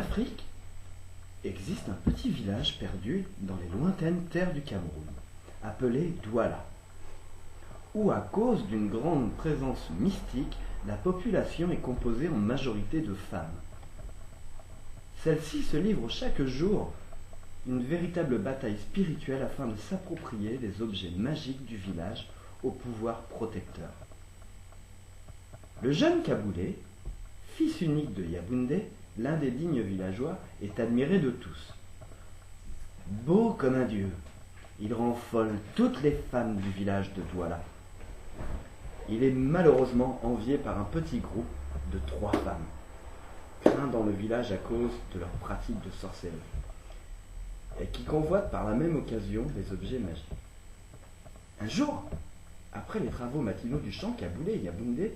Afrique existe un petit village perdu dans les lointaines terres du Cameroun, appelé Douala, où à cause d'une grande présence mystique, la population est composée en majorité de femmes. Celles-ci se livrent chaque jour une véritable bataille spirituelle afin de s'approprier des objets magiques du village au pouvoir protecteur. Le jeune Kaboulé, fils unique de Yaboundé, l'un des dignes villageois, est admiré de tous. Beau comme un dieu, il rend folle toutes les femmes du village de Douala. Il est malheureusement envié par un petit groupe de 3 femmes, craint dans le village à cause de leur pratique de sorcellerie, et qui convoitent par la même occasion des objets magiques. Un jour, après les travaux matinaux du champ, Kaboulé et Yaboundé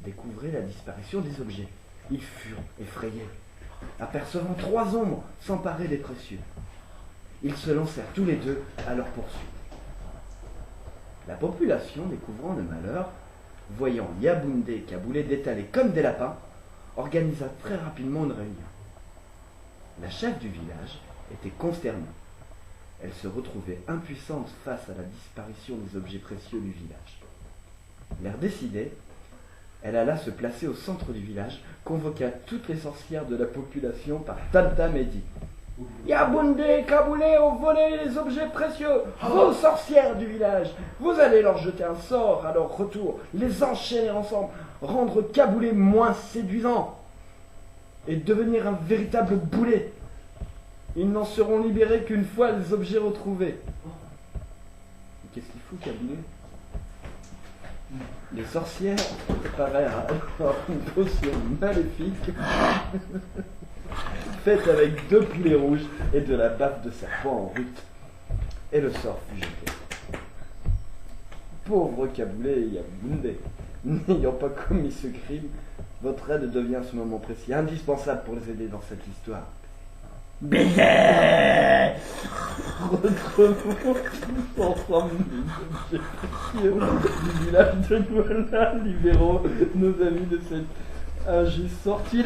découvraient la disparition des objets. Ils furent effrayés, apercevant 3 ombres s'emparer des précieux. Ils se lancèrent tous les deux à leur poursuite. La population, découvrant le malheur, voyant Yaboundé et Kaboulé détalés comme des lapins, organisa très rapidement une réunion. La chef du village était consternée. Elle se retrouvait impuissante face à la disparition des objets précieux du village. L'air décidé, elle alla se placer au centre du village, convoqua toutes les sorcières de la population par tam-tam et dit « Yaboundé et Kaboulé ont volé les objets précieux, vos sorcières du village, vous allez leur jeter un sort à leur retour, les enchaîner ensemble, rendre Kaboulé moins séduisant et devenir un véritable boulet. Ils n'en seront libérés qu'une fois les objets retrouvés. » Qu'est-ce qu'il fout, Kaboulé? Les sorcières préparèrent alors une potion maléfique faite avec 2 poulets rouges et de la baffe de serpent en rute. Et le sort fut jeté. Pauvre Kaboulé et Yaboundé, n'ayant pas commis ce crime, votre aide devient à ce moment précis indispensable pour les aider dans cette histoire. Baiser! Retrouvons tous ensemble les objets précieux du village de Douala, libérons nos amis de cette injuste sortie.